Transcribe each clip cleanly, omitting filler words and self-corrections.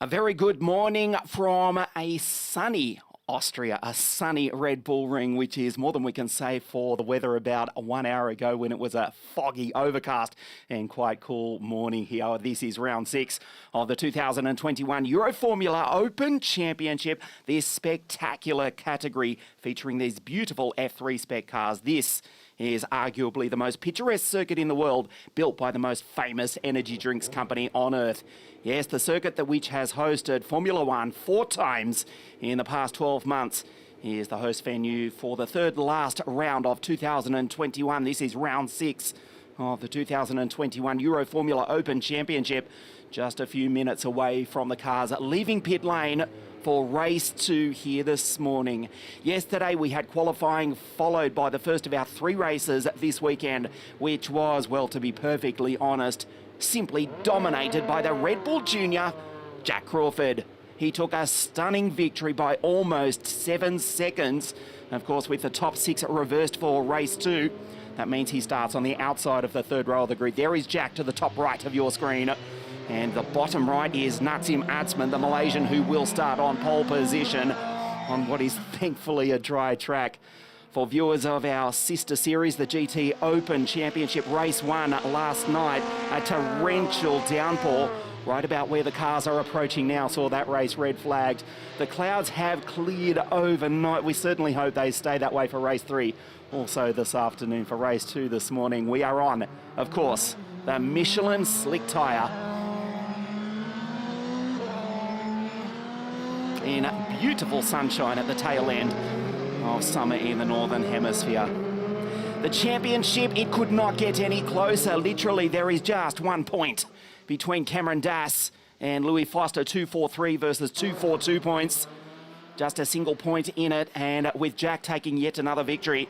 A very good morning from a sunny Austria, a sunny Red Bull Ring, which is more than we can say for the weather about 1 hour ago when it was a foggy, overcast and quite cool morning here. This is round 6 of the 2021 Euroformula Open Championship, this spectacular category featuring these beautiful F3 spec cars. This is arguably the most picturesque circuit in the world, built by the most famous energy drinks company on earth. Yes, the circuit that which has hosted Formula One 4 times in the past 12 months is the host venue for the third last round of 2021. This is round 6 of the 2021 Euroformula Open Championship. Just a few minutes away from the cars leaving pit lane for race 2 here this morning. Yesterday we had qualifying followed by the first of our 3 races this weekend, which was, well, to be perfectly honest, simply dominated by the Red Bull Junior, Jack Crawford. He took a stunning victory by almost 7 seconds. Of course, with the top 6 reversed for race 2, that means he starts on the outside of the third row of the grid. There is Jack to the top right of your screen. And the bottom right is Natsim Atsman, the Malaysian, who will start on pole position on what is thankfully a dry track. For viewers of our sister series, the GT Open Championship Race 1 last night, a torrential downpour right about where the cars are approaching now saw that race red flagged. The clouds have cleared overnight. We certainly hope they stay that way for race 3. Also this afternoon for race 2 this morning. We are on, of course, the Michelin Slick Tyre. In beautiful sunshine at the tail end of summer in the Northern Hemisphere. The championship, it could not get any closer. Literally, there is just 1 point between Cameron Dass and Louis Foster, 243 versus 242 points. Just a single point in it, and with Jack taking yet another victory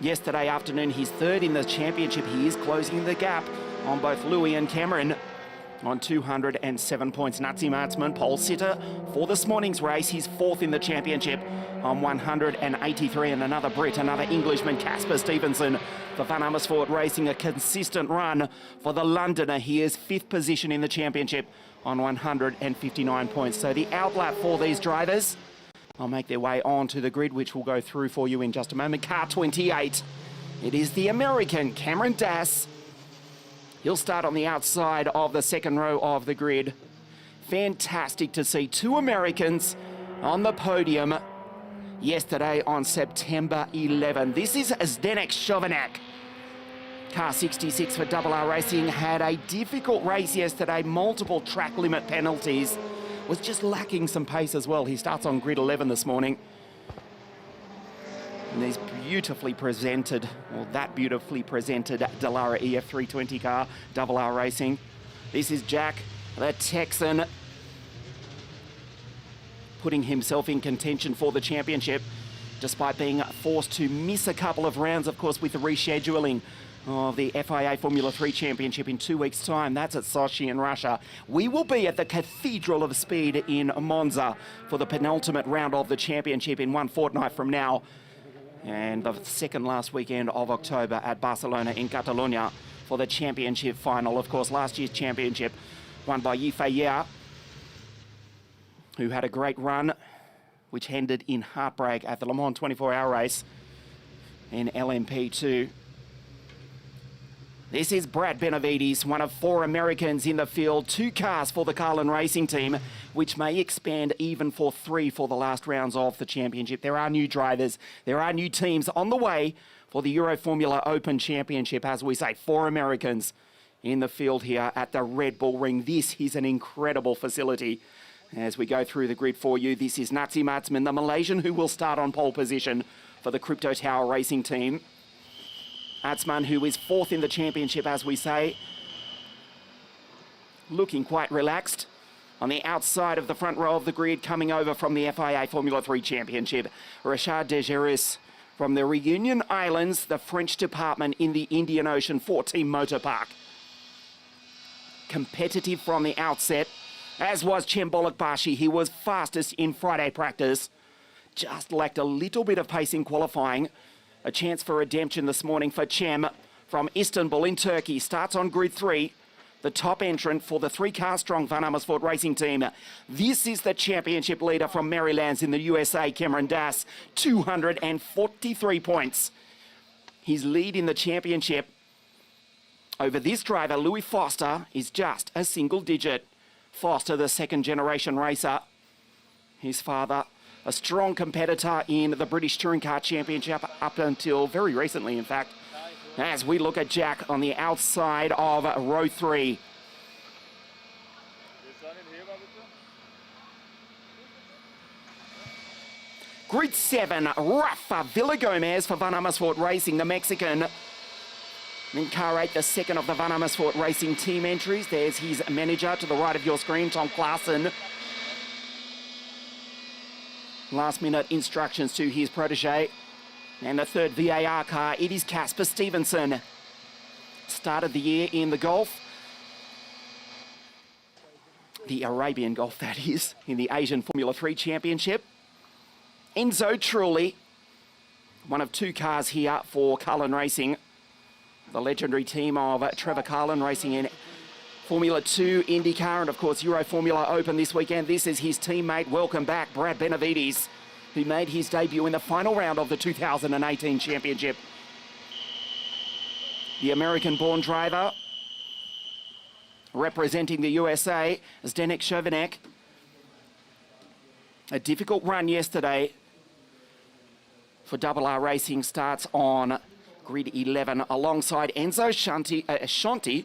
yesterday afternoon, he's third in the championship. He is closing the gap on both Louis and Cameron on 207 points. Natsim Atsman, pole sitter for this morning's race. He's 4th in the championship on 183, and another Brit, another Englishman, Casper Stevenson for Van Amersfoort, racing a consistent run for the Londoner. He is 5th position in the championship on 159 points. So the outlap for these drivers, I'll make their way onto the grid, which we'll go through for you in just a moment. Car 28, it is the American Cameron Dass. He'll start on the outside of the second row of the grid. Fantastic to see 2 Americans on the podium yesterday on September 11. This is Zdenek Chovanec. Car 66 for R Racing had a difficult race yesterday, multiple track limit penalties. Was just lacking some pace as well. He starts on grid 11 this morning. And these beautifully presented, or that beautifully presented Dallara EF320 car, R Racing. This is Jack, the Texan, putting himself in contention for the championship, despite being forced to miss a couple of rounds, of course, with the rescheduling of the FIA Formula 3 Championship in 2 weeks' time. That's at Sochi in Russia. We will be at the Cathedral of Speed in Monza for the penultimate round of the championship in 1 fortnight from now. And the second last weekend of October at Barcelona in Catalonia for the championship final. Of course, last year's championship won by Yifei, who had a great run, which ended in heartbreak at the Le Mans 24-hour race in LMP2. This is Brad Benavides, one of 4 Americans in the field, 2 cars for the Carlin Racing Team, which may expand even for 3 for the last rounds of the championship. There are new drivers, there are new teams on the way for the Euroformula Open Championship. As we say, 4 Americans in the field here at the Red Bull Ring. This is an incredible facility. As we go through the grid for you, this is Natsim Atsman, the Malaysian, who will start on pole position for the Crypto Tower Racing Team. Atsman, who is 4th in the championship, as we say, looking quite relaxed. On the outside of the front row of the grid, coming over from the FIA Formula 3 Championship, Richard Degeneres from the Reunion Islands, the French department in the Indian Ocean 4-team motor park. Competitive from the outset, as was Cem Bolokbashi. He was fastest in Friday practice. Just lacked a little bit of pace in qualifying. A chance for redemption this morning for Cem from Istanbul in Turkey. Starts on grid 3. the top entrant for the 3-car-strong Van Amersfoort racing team. This is the championship leader from Marylands in the USA, Cameron Das, 243 points. His lead in the championship over this driver, Louis Foster, is just a single digit. Foster, the second-generation racer. His father, a strong competitor in the British Touring Car Championship up until very recently, in fact. As we look at Jack on the outside of row 3. Grid 7, Rafa Villagomez for Van Amersfoort Racing, the Mexican. In car 8, the second of the Van Amersfoort Racing team entries. There's his manager to the right of your screen, Tom Klaassen. Last-minute instructions to his protege. And the third VAR car, it is Casper Stevenson. Started the year in the Gulf. The Arabian Gulf, that is, in the Asian Formula 3 Championship. Enzo Trulli, one of 2 cars here for Carlin Racing. The legendary team of Trevor Carlin racing in Formula 2, IndyCar, and of course Euroformula Open this weekend. This is his teammate, welcome back, Brad Benavides, who made his debut in the final round of the 2018 championship. The American-born driver representing the USA, Zdeněk Šovinek. A difficult run yesterday for RR Racing, starts on grid 11 alongside Enzo Shanti.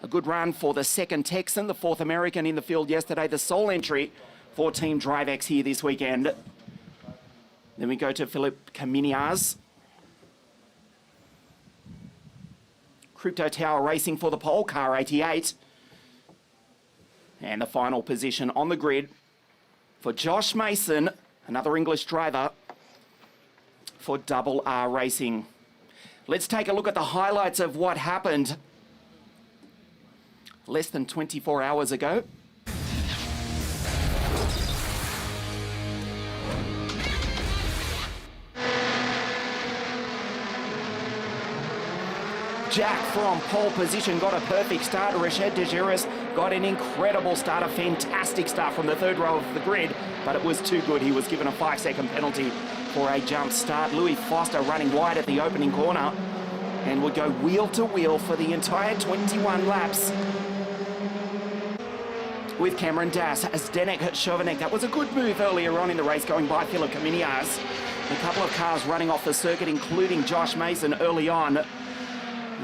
A good run for the second Texan, the 4th American in the field yesterday, the sole entry for Team DriveX here this weekend. Then we go to Philip Caminias. Crypto Tower Racing for the pole, car 88. And the final position on the grid for Josh Mason, another English driver for RR Racing. Let's take a look at the highlights of what happened less than 24 hours ago. Jack from pole position got a perfect start. Rached Degeneres got an incredible start, a fantastic start from the 3rd row of the grid, but it was too good. He was given a 5-second penalty for a jump start. Louis Foster running wide at the opening corner and would go wheel to wheel for the entire 21 laps with Cameron Das. Zdeněk Šovinek, that was a good move earlier on in the race, going by Philip Caminias. A couple of cars running off the circuit, including Josh Mason early on,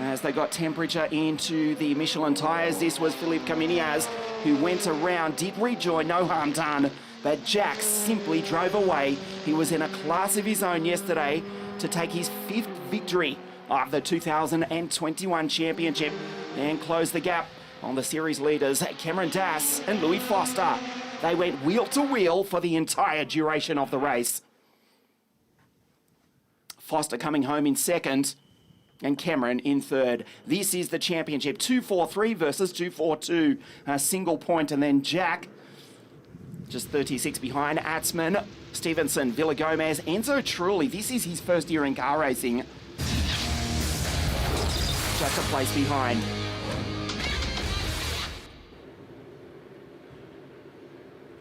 as they got temperature into the Michelin tyres. This was Philippe Caminias, who went around, did rejoin, no harm done, but Jack simply drove away. He was in a class of his own yesterday to take his 5th victory of the 2021 championship and close the gap on the series leaders, Cameron Das and Louis Foster. They went wheel to wheel for the entire duration of the race. Foster coming home in 2nd, and Cameron in 3rd. This is the championship, 243 versus 242, a single point, and then Jack just 36 behind. Atzman, Stevenson, Villagomez, Enzo Trulli. This is his first year in car racing. Just a place behind.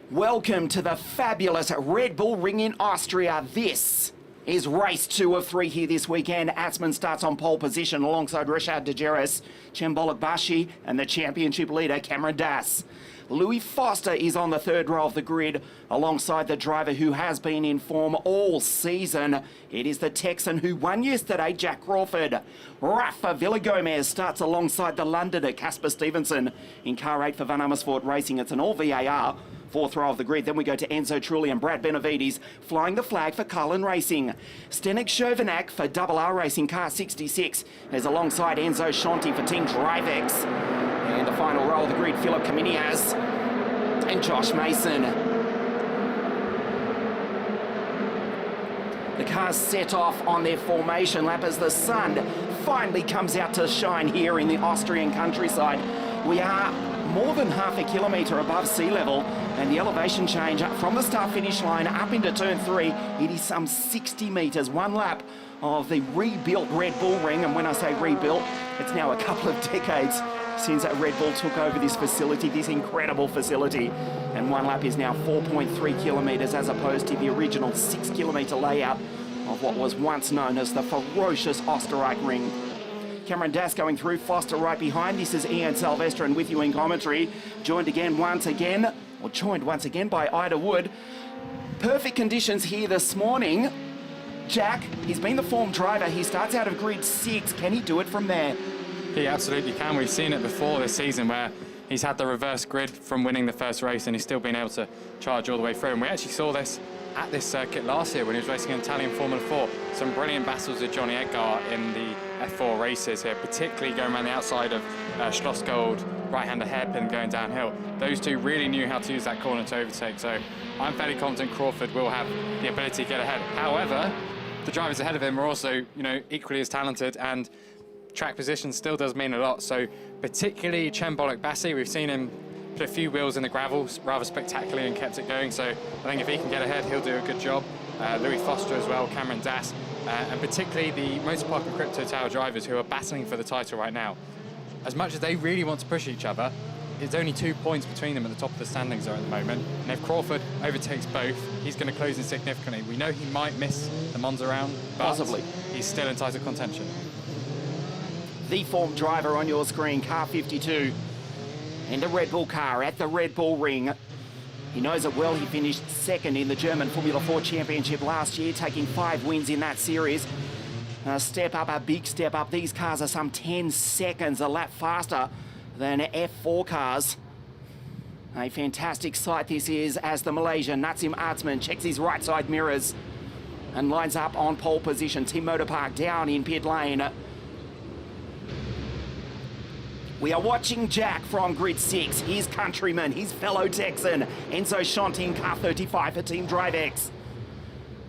Welcome to the fabulous Red Bull Ring in Austria. This is race 2 of 3 here this weekend. Atzman starts on pole position alongside Rached Degeneres, Cembolok Bashi, and the championship leader, Cameron Das. Louis Foster is on the 3rd row of the grid alongside the driver who has been in form all season. It is the Texan who won yesterday, Jack Crawford. Rafa Villagomez starts alongside the Londoner, Casper Stevenson, in car 8 for Van Amersfoort Racing. It's an all VAR. 4th row of the grid. Then we go to Enzo Trulli and Brad Benavides flying the flag for Carlin Racing. Zdeněk Šovinek for RR Racing, car 66, is alongside Enzo Shanti for Team DriveX. And the final row of the grid, Philip Caminias and Josh Mason. The cars set off on their formation lap as the sun finally comes out to shine here in the Austrian countryside. We are more than half a kilometre above sea level, and the elevation change from the start-finish line up into turn 3, it is some 60 metres, 1 lap of the rebuilt Red Bull Ring. And when I say rebuilt, it's now a couple of decades since Red Bull took over this facility, this incredible facility. And one lap is now 4.3 kilometres as opposed to the original 6 kilometre layout of what was once known as the ferocious Oostenrijk ring. Cameron Dass going through, Foster right behind. This is Ian Silvestrin with you in commentary. Joined once again by Ida Wood. Perfect conditions here this morning. Jack, he's been the form driver. He starts out of grid 6. Can he do it from there? He absolutely can. We've seen it before this season where he's had the reverse grid from winning the first race and he's still been able to charge all the way through. And we actually saw this at this circuit last year when he was racing in Italian Formula 4. Some brilliant battles with Johnny Edgar in the F4 races here, particularly going around the outside of Schlossgold, right-hander hairpin going downhill. Those two really knew how to use that corner to overtake. So I'm fairly confident Crawford will have the ability to get ahead. However, the drivers ahead of him are also, equally as talented, and track position still does mean a lot. So particularly Chembolek Bassi, we've seen him put a few wheels in the gravel rather spectacularly and kept it going. So I think if he can get ahead, he'll do a good job. Louis Foster as well, Cameron Dass, and particularly the Motorpark and Crypto Tower drivers who are battling for the title right now. As much as they really want to push each other, it's only 2 points between them at the top of the standings are at the moment. And if Crawford overtakes both, he's going to close in significantly. We know he might miss the Monza round, but possibly he's still in title contention. The form driver on your screen, car 52, and a Red Bull car at the Red Bull ring. He knows it well. He finished second in the German Formula 4 Championship last year, taking 5 wins in that series. A big step up. These cars are some 10 seconds a lap faster than F4 cars. A fantastic sight this is as the Malaysian Nazim Artsman checks his right side mirrors and lines up on pole position. Team Motorpark down in pit lane. We are watching Jack from grid 6, his countryman, his fellow Texan, Enzo Shanti in car 35 for Team DriveX.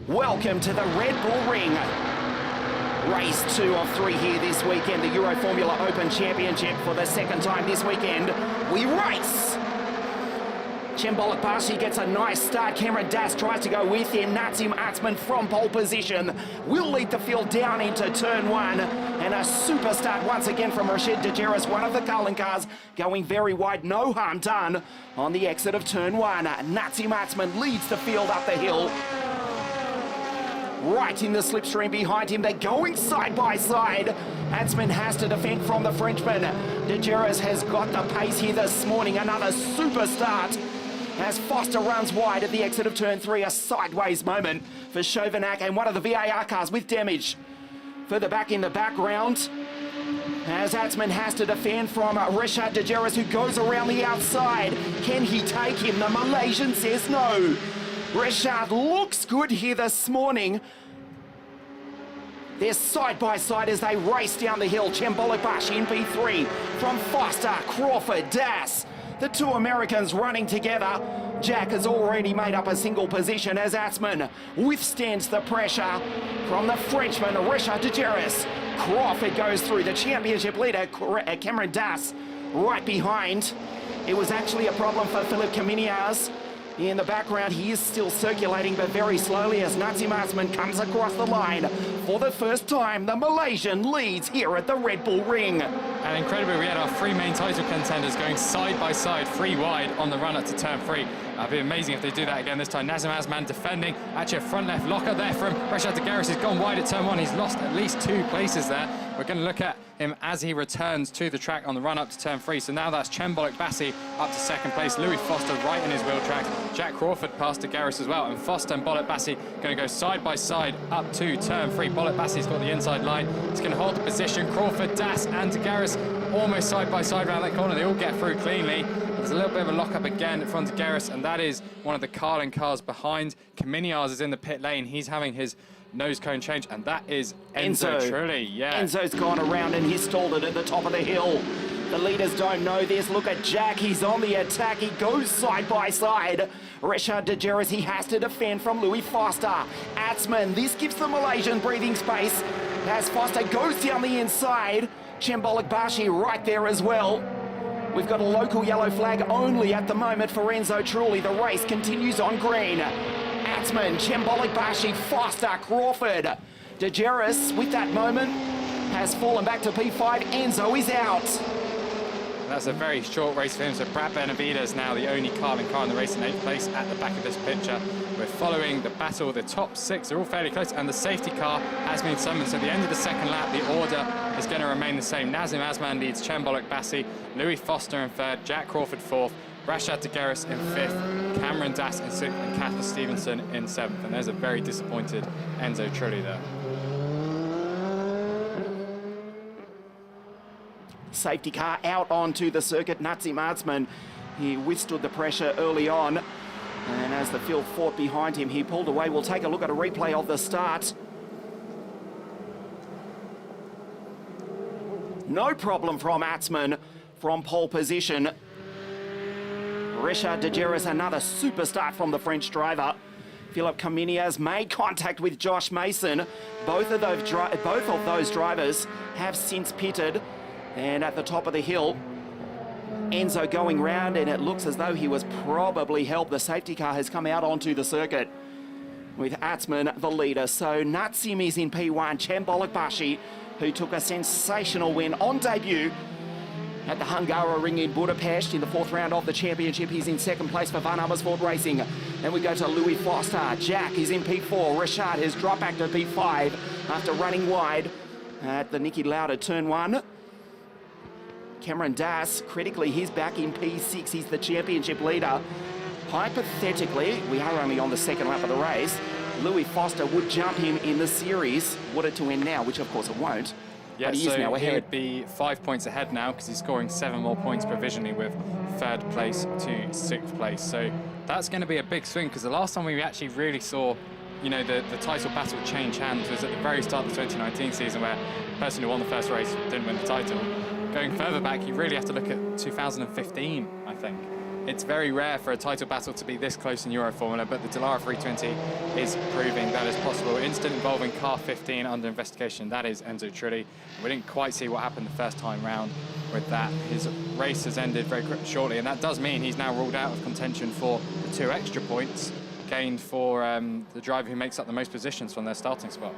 Welcome to the Red Bull ring. Race 2 of 3 here this weekend, the Euroformula Open Championship for the second time this weekend. We race! Chembolek Bassi gets a nice start. Cameron Dass tries to go with him. Nazim Artsman from pole position will lead the field down into turn 1. And a super start once again from Rashid Degeneres, one of the Cullen cars, going very wide. No harm done on the exit of turn 1. Nazim Artsman leads the field up the hill. Right in the slipstream behind him. They're going side by side. Artsman has to defend from the Frenchman. Degeneres has got the pace here this morning. Another super start as Foster runs wide at the exit of turn 3. A sideways moment for Chauvenac and one of the VAR cars with damage. Further back in the background, as Artsman has to defend from Rashid Degeneres, who goes around the outside. Can he take him? The Malaysian says no. Rashid looks good here this morning. They're side by side as they race down the hill. Chembolek Bassi in P3 from Foster, Crawford, Dass. The two Americans running together. Jack has already made up a single position as Artsman withstands the pressure from the Frenchman, Rashid Degeneres. Crawford goes through. The championship leader, Cameron Dass, right behind. It was actually a problem for Philippe Caminias. In the background, he is still circulating, but very slowly as Nazim Artsman comes across the line. For the first time, the Malaysian leads here at the Red Bull ring. And incredibly, we had our 3 main title contenders going side by side, 3 wide on the run up to turn 3. It'd be amazing if they do that again this time. Nazim Artsman defending. Actually, a front left locker there from Rashid Degeneres. He's gone wide at turn 1. He's lost at least 2 places there. We're going to look at him as he returns to the track on the run up to turn 3. So now that's Chembolek Bassi up to 2nd place. Louis Foster right in his wheel tracks. Jack Crawford past Degeneres as well. And Foster and Bolek Bassi going to go side by side up to turn 3. Bolek Bassi's got the inside line. He's going to hold the position. Crawford, Dass and Degeneres almost side by side around that corner. They all get through cleanly. There's a little bit of a lock-up again from Degeneres, and that is one of the Carlin cars behind. Caminias is in the pit lane. He's having his nose cone change, and that is Enzo Trulli. Yeah. Enzo's gone around and he's stalled it at the top of the hill. The leaders don't know this. Look at Jack. He's on the attack. He goes side by side. Rashid Degeneres, he has to defend from Louis Foster. Artsman, this gives the Malaysian breathing space as Foster goes down the inside. Chembolek Bassi right there as well. We've got a local yellow flag only at the moment for Enzo Trulli. The race continues on green. Artsman, Chembolek Bassi, Foster, Crawford. Degeneres, with that moment, has fallen back to P5. Enzo is out. That's a very short race for him. So Brad Benavides now the only Carlin car in the race in 8th place at the back of this picture. We're following the battle. The top 6 are all fairly close, and the safety car has been summoned. So at the end of the second lap, the order is going to remain the same. Nazim Asman leads Chembolok Bassi, Louis Foster in 3rd, Jack Crawford 4th, Rashad Degeneres in 5th, Cameron Das in 6th, and Casper Stevenson in 7th. And there's a very disappointed Enzo Trulli there. Safety car out onto the circuit. Nazim Asman, he withstood the pressure early on, and as the field fought behind him, he pulled away. We'll take a look at a replay of the start. No problem from Asman from pole position. Rashad Degeneres, another super start from the French driver. Philip Caminias made contact with Josh Mason. Both of those drivers have since pitted. And at the top of the hill, Enzo going round, and it looks as though he was probably helped. The safety car has come out onto the circuit with Atzman the leader. So Nazim is in P1, Chembolok Bassi, who took a sensational win on debut at the Hungaroring in Budapest in the 4th round of the championship. He's in 2nd place for Van Amersfoort Racing. Then we go to Louis Foster. Jack is in P4. Rashad has dropped back to P5 after running wide at the Niki Lauda turn 1. Cameron Das, critically, he's back in P6. He's the championship leader. Hypothetically, we are only on the 2nd lap of the race. Louis Foster would jump him in the series, were it to end now, which of course it won't. Yeah, but he so is now ahead. He would be 5 points ahead now because he's scoring 7 more points provisionally with 3rd place to 6th place. So that's going to be a big swing, because the last time we actually really saw, you know, the title battle change hands was at the very start of the 2019 season, where the person who won the first race didn't win the title. Going further back, you really have to look at 2015, I think. It's very rare for a title battle to be this close in Euroformula, but the Dallara 320 is proving that is possible. Incident involving car 15 under investigation. That is Enzo Trulli. We didn't quite see what happened the first time round with that. His race has ended very shortly, and that does mean he's now ruled out of contention for the 2 extra points gained for the driver who makes up the most positions from their starting spot.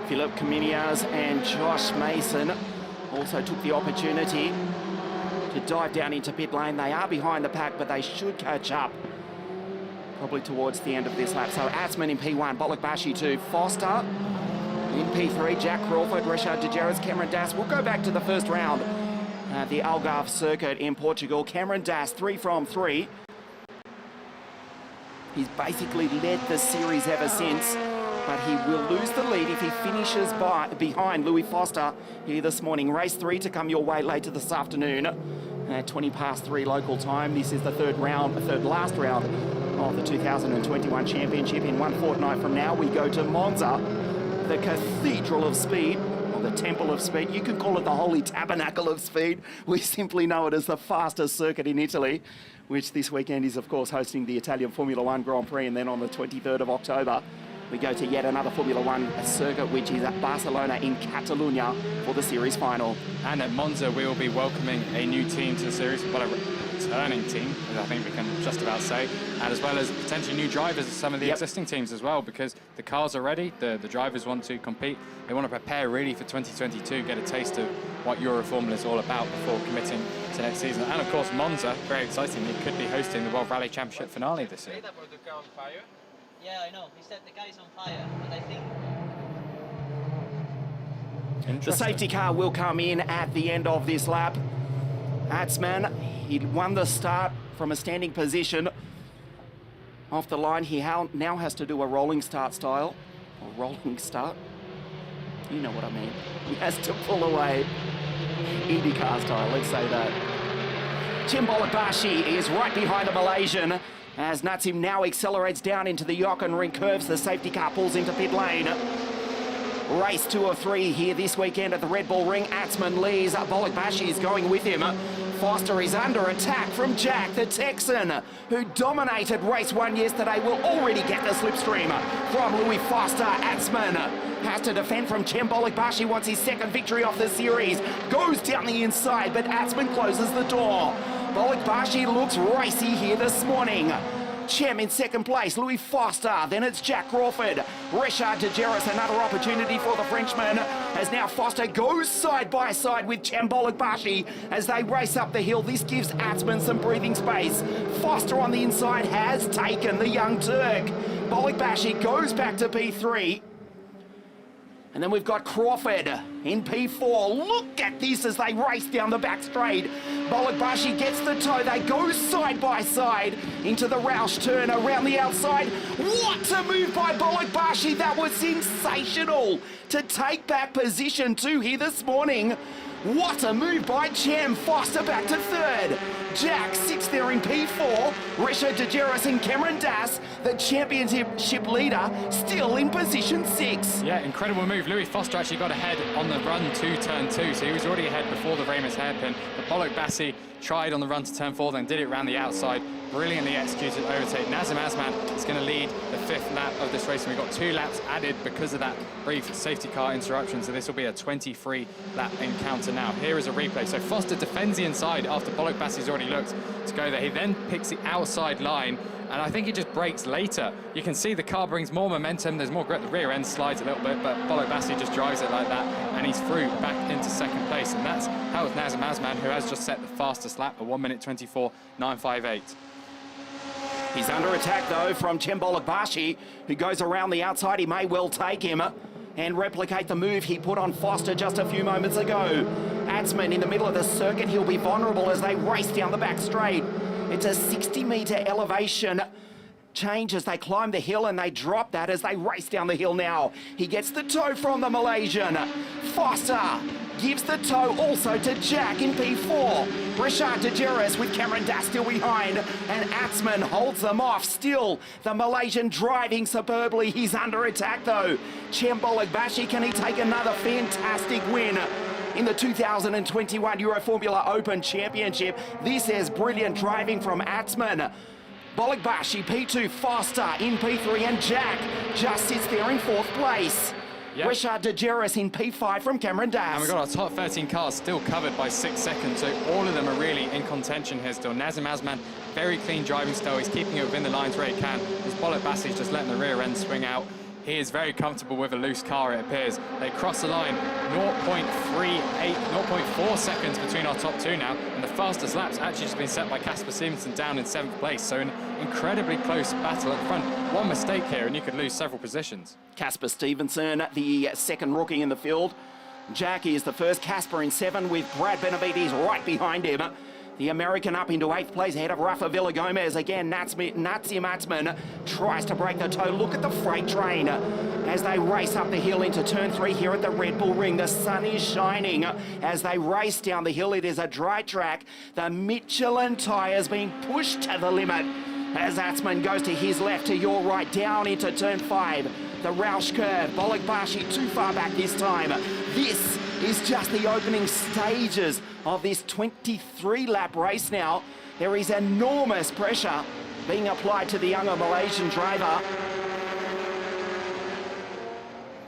Philip Caminias and Josh Mason also took the opportunity to dive down into pit lane. They are behind the pack, but they should catch up probably towards the end of this lap. So Atzman in P1, Bolok Bassi 2, Foster in P3, Jack Crawford, Rashad Degeneres, Cameron Das. We'll go back to the first round at the Algarve circuit in Portugal. Cameron Das, 3 from 3. He's basically led the series ever since, but he will lose the lead if he finishes behind Louis Foster here this morning. Race 3 to come your way later this afternoon at 3:20 local time. This is the third last round of the 2021 championship. In 1 fortnight from now, we go to Monza, the Cathedral of Speed, or the Temple of Speed. You can call it the Holy Tabernacle of Speed. We simply know it as the fastest circuit in Italy, which this weekend is, of course, hosting the Italian Formula One Grand Prix. And then on the 23rd of October, we go to yet another Formula One circuit, which is at Barcelona in Catalunya for the series final. And at Monza, we will be welcoming a new team to the series, well, a returning team, as I think we can just about say, and as well as potentially new drivers of some of the existing teams as well, because the cars are ready, the drivers want to compete, they want to prepare really for 2022, get a taste of what Euroformula is all about before committing to next season. And of course, Monza, very exciting, it could be hosting the World Rally Championship finale this year. Yeah, I know. He said the guy's on fire, but I think... The safety car will come in at the end of this lap. Atzman, he won the start from a standing position. Off the line, he now has to do a rolling start style. A rolling start. You know what I mean. He has to pull away IndyCar style, let's say that. Chembolok Bassi is right behind the Malaysian, as Nazim now accelerates down into the Jochen Ring curves. The safety car pulls into pit lane. Race 2 of 3 here this weekend at the Red Bull Ring. Atzman leads. Bolok Bassi is going with him. Foster is under attack from Jack, the Texan, who dominated race 1 yesterday, will already get the slipstream from Louis Foster. Atzman has to defend from Chembolok Bassi, wants his 2nd victory off the series. Goes down the inside, but Atzman closes the door. Bolok Bassi looks racy here this morning. Chem in second place, Louis Foster. Then it's Jack Crawford. Richard Degeneres, another opportunity for the Frenchman, as now Foster goes side by side with Cem Bologbashi as they race up the hill. This gives Atzman some breathing space. Foster on the inside has taken the young Turk. Bologbashi goes back to P3. And then we've got Crawford in P4. Look at this as they race down the back straight. Bologbashi gets the toe. They go side by side into the Roush turn around the outside. What a move by Bologbashi. That was sensational to take back position 2 here this morning. What a move by Cem. Foster back to third. Jack sits there in P4. Richard Degeneres and Cameron Das, the championship leader, still in position 6. Yeah, incredible move. Louis Foster actually got ahead on the run to turn 2, so he was already ahead before the Ramus hairpin. But Bologbashi tried on the run to turn 4, then did it around the outside. Brilliantly executed overtake. Nazim Azman is going to lead the 5th lap of this race, and we've got 2 laps added because of that brief safety car interruption, so this will be a 23 lap encounter now. Here is a replay. So Foster defends the inside after Bologbashi's already looked to go there. He then picks the outside line, and I think he just brakes later. You can see the car brings more momentum, there's more grip, the rear end slides a little bit, but Bologbashi just drives it like that, and he's through back into second place, and that's how it's Nazim Azman, who has just set the fastest lap at 1:24.958. He's under attack, though, from Cem Bologbashi, who goes around the outside. He may well take him and replicate the move he put on Foster just a few moments ago. Atzman in the middle of the circuit. He'll be vulnerable as they race down the back straight. It's a 60-metre elevation change as they climb the hill, and they drop that as they race down the hill now. He gets the toe from the Malaysian. Foster gives the toe also to Jack in P4. Richard Degeneres with Cameron Das still behind, and Atzman holds them off. Still, the Malaysian driving superbly. He's under attack, though. Cem Bologbashi, can he take another fantastic win in the 2021 Euroformula Open Championship? This is brilliant driving from Atzman. Bologbashi P2, Foster in P3, and Jack just sits there in 4th place. Yep. Richard Degeneres in P5 from Cameron Das. And we've got our top 13 cars still covered by 6 seconds, so all of them are really in contention here still. Nazim Azman, very clean driving style. He's keeping it within the lines where he can. As Bologbashi's just letting the rear end swing out. He is very comfortable with a loose car, it appears. They cross the line, 0.4 seconds between our top 2 now, and the fastest lap's actually just been set by Casper Stevenson down in 7th place, so an incredibly close battle at the front. One mistake here and you could lose several positions. Casper Stevenson, the second rookie in the field. Jackie is the first. Casper in 7 with Brad Benavides right behind him. The American up into 8th place ahead of Rafa Villagomez. Again, Nazim Atzman tries to break the toe. Look at the freight train as they race up the hill into turn 3 here at the Red Bull Ring. The sun is shining as they race down the hill. It is a dry track. The Michelin tyres being pushed to the limit as Atzman goes to his left, to your right, down into turn 5. The Roush curve. Bologbashi too far back this time. This is just the opening stages of this 23-lap race now. There is enormous pressure being applied to the younger Malaysian driver.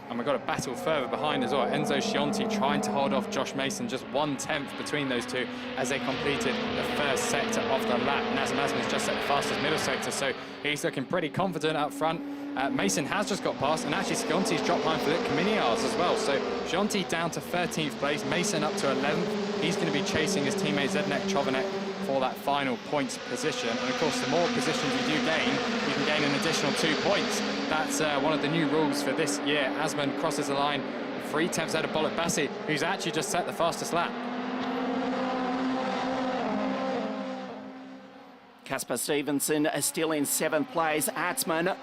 And we've got a battle further behind as well. Enzo Scionti trying to hold off Josh Mason, just 1/10 between those two as they completed the first sector of the lap. Nazim Azman's just set the fastest middle sector, so he's looking pretty confident up front. Mason has just got past, and actually Scionti's dropped behind Philippe Caminiars as well. So Scionti down to 13th place, Mason up to 11th. He's going to be chasing his teammate Zdeněk Chovanec for that final points position. And of course, the more positions you do gain, you can gain an additional 2 points. That's one of the new rules for this year. Azman crosses the line 3/10 out of Bologbashi, who's actually just set the fastest lap. Casper Stevenson is still in 7th place. Atzman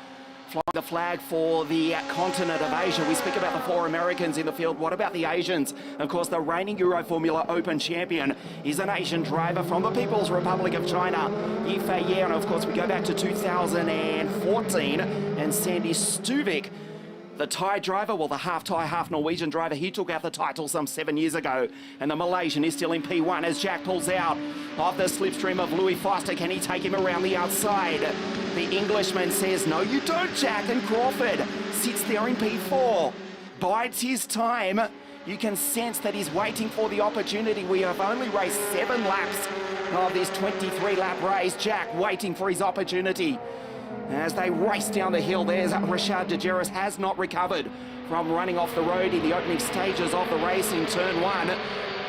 flying the flag for the continent of Asia. We speak about the 4 Americans in the field. What about the Asians? Of course, the reigning Euroformula Open champion is an Asian driver from the People's Republic of China, Yifei Ye. And of course, we go back to 2014 and Sandy Stuvik, the Thai driver, well, the half Thai, half Norwegian driver, he took out the title some 7 years ago. And the Malaysian is still in P1 as Jack pulls out of the slipstream of Louis Foster. Can he take him around the outside? The Englishman says, no, you don't, Jack. And Crawford sits there in P4, bides his time. You can sense that he's waiting for the opportunity. We have only raced 7 laps of this 23-lap race. Jack waiting for his opportunity. As they race down the hill, there's Richard Degeneres, has not recovered from running off the road in the opening stages of the race in turn 1.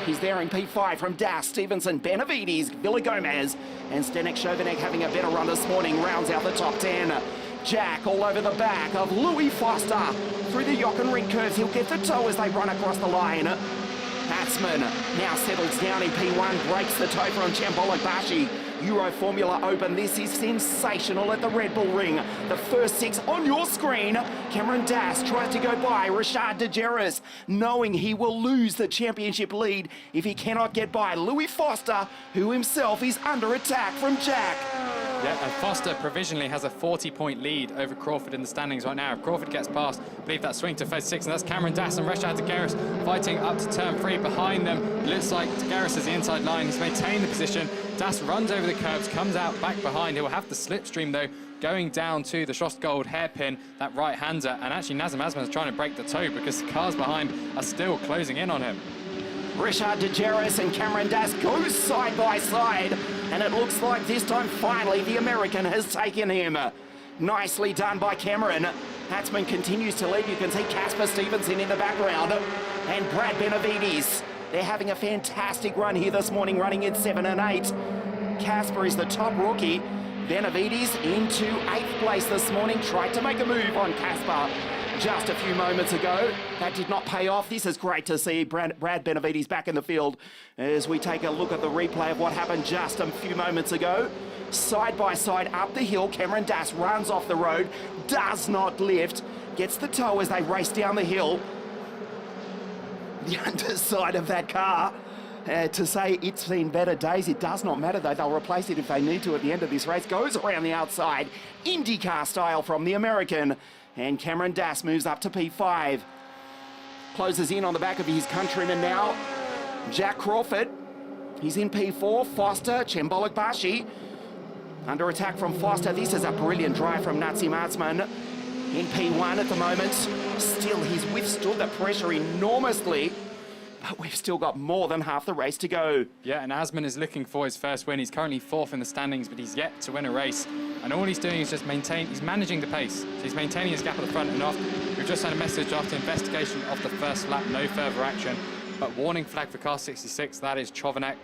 He's there in P5 from Das, Stevenson, Benavides, Villagomez, and Zdenek Chovanec having a better run this morning, rounds out the top 10. Jack all over the back of Louis Foster through the Jochen Ring curves. He'll get the toe as they run across the line. Atzman now settles down in P1, breaks the toe from Chembolok Bashi. Euroformula Open. This is sensational at the Red Bull Ring. The first 6 on your screen. Cameron Das tries to go by Richard Degeneres, knowing he will lose the championship lead if he cannot get by Louis Foster, who himself is under attack from Jack. Yeah, and Foster provisionally has a 40-point lead over Crawford in the standings right now. If Crawford gets past, I believe that swing to phase 6, and that's Cameron Das and Richard Degeneres fighting up to turn 3 behind them. It looks like Degeneres is the inside line. He's maintained the position. Das runs over the curbs, comes out back behind. He'll have the slipstream, though, going down to the Schlossgold hairpin, that right-hander. And actually, Nazem Asman is trying to break the toe because the cars behind are still closing in on him. Richard Degeneres and Cameron Das go side by side, and it looks like this time finally the American has taken him. Nicely done by Cameron. Hatzman continues to lead. You can see Casper Stevenson in the background and Brad Benavides. They're having a fantastic run here this morning, running in 7 and 8. Casper is the top rookie. Benavides into 8th place this morning. Tried to make a move on Casper just a few moments ago. That did not pay off. This is great to see Brad Benavides back in the field as we take a look at the replay of what happened just a few moments ago. Side by side up the hill, Cameron Das runs off the road, does not lift, gets the toe as they race down the hill. The underside of that car, to say it's seen better days, it does not matter though. They'll replace it if they need to at the end of this race. Goes around the outside, IndyCar style from the American. And Cameron Das moves up to P5. Closes in on the back of his countryman now. Jack Crawford, he's in P4. Foster, Chembolok Bashi. Under attack from Foster. This is a brilliant drive from Nazem Asman. In P1 at the moment. Still, he's withstood the pressure enormously. But we've still got more than half the race to go. Yeah, and Asman is looking for his first win. He's currently 4th in the standings, but he's yet to win a race. And all he's doing is just he's managing the pace. So he's maintaining his gap at the front. And we've just had a message after investigation of the first lap, no further action. But warning flag for car 66, that is Chovanec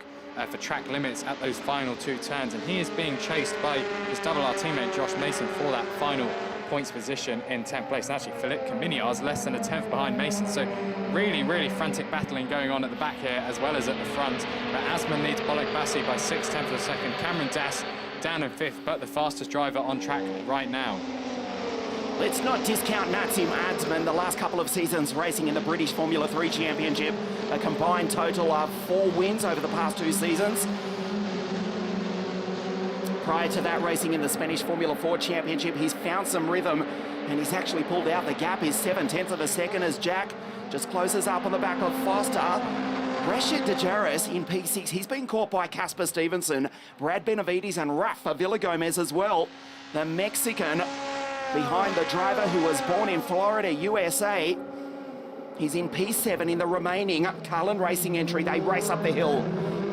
for track limits at those final 2 turns. And he is being chased by his double R teammate, Josh Mason, for that final points position in 10th place. And actually, Philippe Caminiar's less than a 10th behind Mason. So really, really frantic battling going on at the back here as well as at the front. But Asman leads Bolok Bassi by 6/10 of a second. Cameron Das down in 5th, but the fastest driver on track right now. Let's not discount Nazem Asman. The last couple of seasons racing in the British Formula 3 Championship. A combined total of 4 wins over the past 2 seasons. Prior to that, racing in the Spanish Formula 4 Championship, he's found some rhythm and he's actually pulled out. The gap is 7/10 of a second as Jack just closes up on the back of Foster. Richard Degeneres in P6, he's been caught by Casper Stevenson, Brad Benavides and Rafa Villagomez as well. The Mexican behind the driver who was born in Florida, USA. He's in P7 in the remaining Carlin Racing entry. They race up the hill.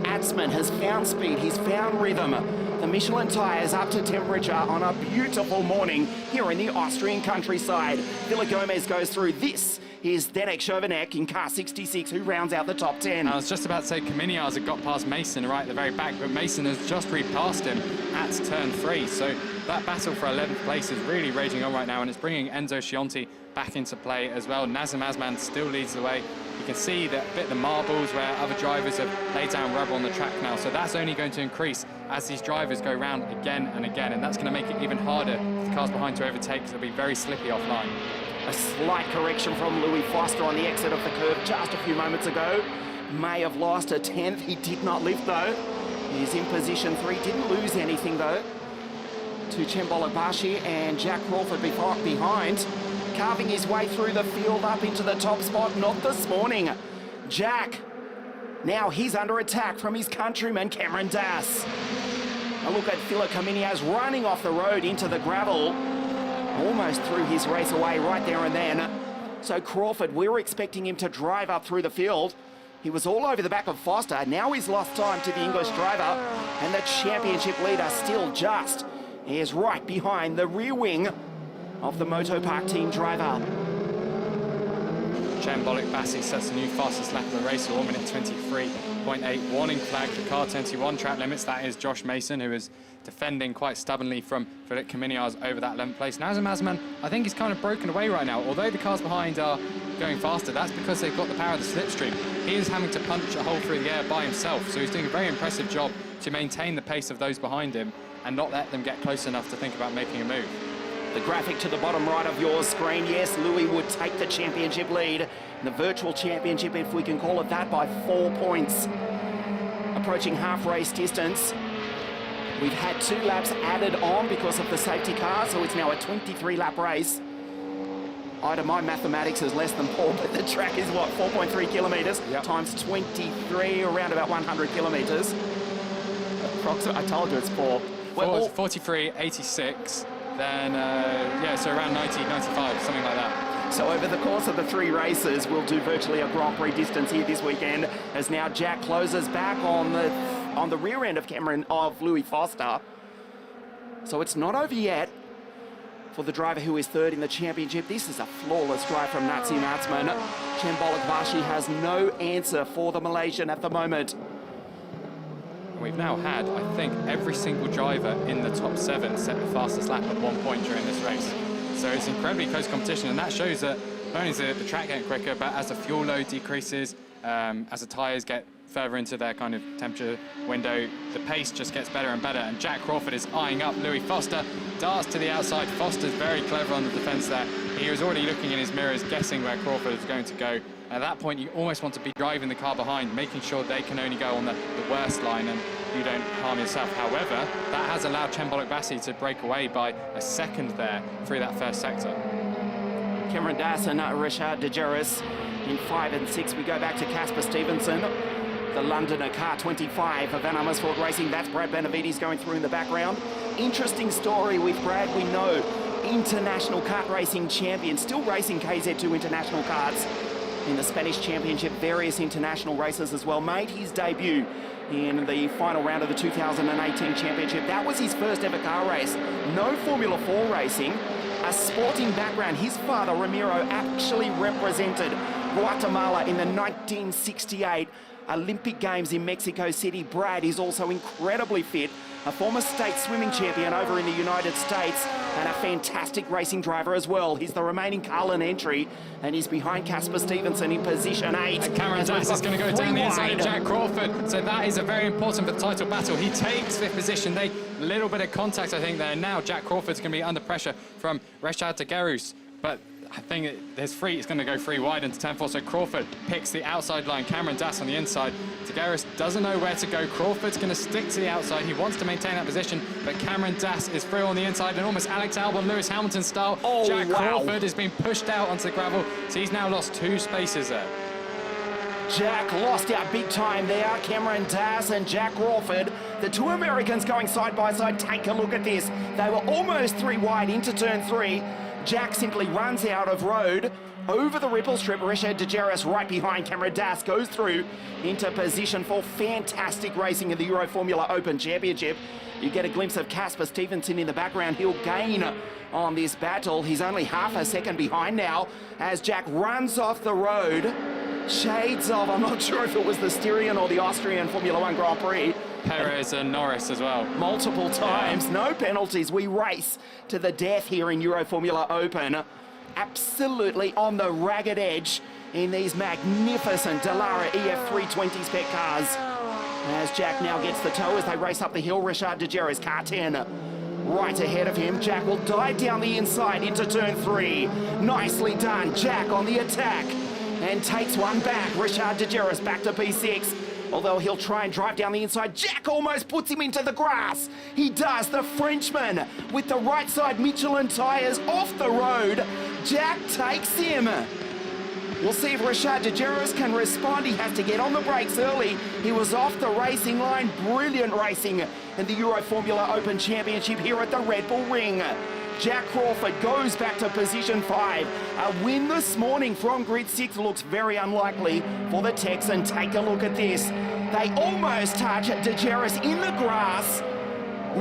Atzman has found speed, he's found rhythm. The Michelin tyres up to temperature on a beautiful morning here in the Austrian countryside. Villagomez goes through. This is Zdenek Chovanec in car 66, who rounds out the top 10. I was just about to say Caminiar's had got past Mason right at the very back, but Mason has just repassed him at turn 3. So that battle for 11th place is really raging on right now, and it's bringing Enzo Scionti back into play as well. Nazem Asman still leads the way. You can see that bit of the marbles where other drivers have laid down rubber on the track now. So that's only going to increase as these drivers go round again and again. And that's going to make it even harder for the cars behind to overtake, because they'll be very slippy offline. A slight correction from Louis Foster on the exit of the curve just a few moments ago. May have lost a 10th. He did not lift though. He's in position 3. Didn't lose anything though. To Chembolok Bashi and Jack Crawford behind. Carving his way through the field up into the top spot. Not this morning. Jack. Now he's under attack from his countryman Cameron Das. A look at Philippe Caminiar's running off the road into the gravel. Almost threw his race away right there and then. So Crawford, we were expecting him to drive up through the field. He was all over the back of Foster. Now he's lost time to the English driver, and the championship leader still just is right behind the rear wing of the Moto Park team driver. Chambolic Bassi sets a new fastest lap of the race, 1 minute 23.8. Warning flag for car 21 track limits. That is Josh Mason, who is defending quite stubbornly from Philippe Caminiars over that 11th place. Nazem Azman, I think he's kind of broken away right now. Although the cars behind are going faster, that's because they've got the power of the slipstream. He is having to punch a hole through the air by himself, so he's doing a very impressive job to maintain the pace of those behind him and not let them get close enough to think about making a move. The graphic to the bottom right of your screen, yes, Louis would take the championship lead. The virtual championship, if we can call it that, by 4 points. Approaching half race distance. We've had 2 laps added on because of the safety car, so it's now a 23-lap race. My mathematics is less than Paul, but the track is what, 4.3 kilometres times 23, around about 100 kilometres. Approximately, I told you it's 4. Well, 43, 86. Then, so around 90, 95, something like that. So over the course of the 3 races, we'll do virtually a Grand Prix distance here this weekend, as now Jack closes back on the rear end of Louis Foster. So it's not over yet for the driver who is 3rd in the championship. This is a flawless drive from Nazem Azman. Chambolic Vashi has no answer for the Malaysian at the moment. We've now had, I think, every single driver in the top 7 set the fastest lap at 1 point during this race. So it's incredibly close competition, and that shows that not only is the track getting quicker, but as the fuel load decreases, as the tyres get further into their kind of temperature window, the pace just gets better and better. And Jack Crawford is eyeing up Louis Foster, darts to the outside. Foster's very clever on the defence there. He was already looking in his mirrors, guessing where Crawford was going to go. At that point, you almost want to be driving the car behind, making sure they can only go on the worst line and you don't harm yourself. However, that has allowed Chambolic Bassi to break away by a second there through that first sector. Cameron Das and Richard Degeneres in 5 and 6. We go back to Casper Stevenson, the Londoner car 25 of Van Amersfoort Racing. That's Brad Benavides going through in the background. Interesting story with Brad. We know international kart racing champion, still racing KZ2 international karts in the Spanish Championship, various international races as well. Made his debut in the final round of the 2018 Championship. That was his first ever car race. No Formula 4 racing, a sporting background. His father, Ramiro, actually represented Guatemala in the 1968 Olympic Games in Mexico City. Brad is also incredibly fit, a former state swimming champion over in the United States, and a fantastic racing driver as well. He's the remaining Carlin entry, and he's behind Casper Stevenson in position 8. And Cameron Das is going to go down the inside of Jack Crawford, so that is a very important for the title battle. He takes 5th position. A little bit of contact, I think, there. Now Jack Crawford's going to be under pressure from Richard Degeneres, but I think it's going to go free wide into turn 4, so Crawford picks the outside line. Cameron Das on the inside. Degeneres doesn't know where to go. Crawford's going to stick to the outside. He wants to maintain that position, but Cameron Das is free on the inside, and almost Alex Albon, Lewis Hamilton style. Jack Crawford is being pushed out onto the gravel, so he's now lost 2 spaces there. Jack lost out big time there. Cameron Das and Jack Crawford, the 2 Americans going side by side. Take a look at this. They were almost 3 wide into turn 3. Jack simply runs out of road over the ripple strip. Richard Degeneres right behind. Cameron Das goes through into position 4. Fantastic racing in the Euroformula Open Championship. You get a glimpse of Casper Stevenson in the background. He'll gain on this battle. He's only half a second behind now as Jack runs off the road. Shades of, I'm not sure if it was the Styrian or the Austrian Formula 1 Grand Prix. Perez and Norris as well. Multiple times, no penalties. We race to the death here in Euroformula Open. Absolutely on the ragged edge in these magnificent Dallara EF320 spec cars. As Jack now gets the tow as they race up the hill. Richard Degeneres, car 10. Right ahead of him. Jack will dive down the inside into turn 3. Nicely done. Jack on the attack and takes one back. Richard Degeneres back to P6. Although he'll try and drive down the inside. Jack almost puts him into the grass. He does. The Frenchman with the right side Michelin tyres off the road. Jack takes him. We'll see if Richard Degeneres can respond. He has to get on the brakes early. He was off the racing line. Brilliant racing in the Euroformula Open Championship here at the Red Bull Ring. Jack Crawford goes back to position 5. A win this morning from grid 6 looks very unlikely for the Texan. Take a look at this. They almost touch Degeneres in the grass,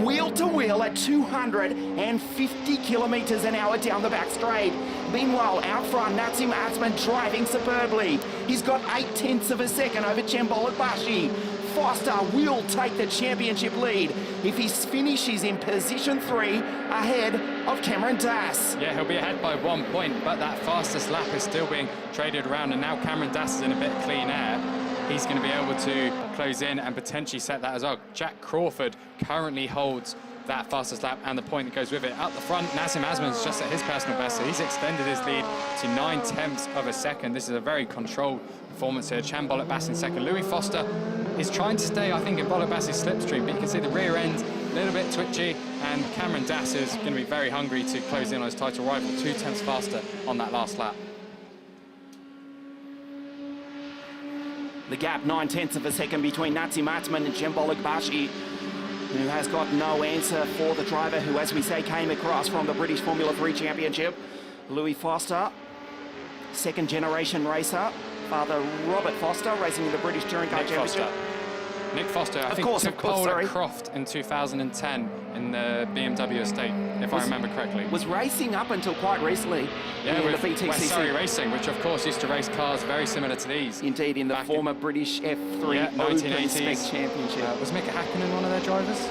wheel to wheel at 250 kilometres an hour down the back straight. Meanwhile, out front, Natsim Atzman driving superbly. He's got 0.8 of a second over Chembolik Bashi. Foster will take the championship lead if he finishes in position 3 ahead of Cameron Dass. Yeah, he'll be ahead by 1 point, but that fastest lap is still being traded around, and now Cameron Dass is in a bit of clean air. He's going to be able to close in and potentially set that as well. Jack Crawford currently holds that fastest lap and the point that goes with it. Up the front, Nazim Asman's just at his personal best, so he's extended his lead to 0.9 of a second. This is a very controlled performance here. Chembolik Bass in second. Louis Foster is trying to stay, I think, in Bolik Bass's slipstream, but you can see the rear end a little bit twitchy, and Cameron Dass is going to be very hungry to close in on his title rival, 0.2 faster on that last lap. The gap, 0.9 of a second between Natsim Atzman and Chembolik Bashi, who has got no answer for the driver who, as we say, came across from the British Formula 3 Championship. Louis Foster, second generation racer. Father Robert Foster, racing in the British Touring Car Championship. Nick Foster, I think, took pole at Croft in 2010 in the BMW estate, if I remember correctly. Was racing up until quite recently in the BTCC. West Surrey Racing, which of course used to race cars very similar to these. Indeed, in the former British F3 Open Spec Championship. Was Mika Hakkinen one of their drivers?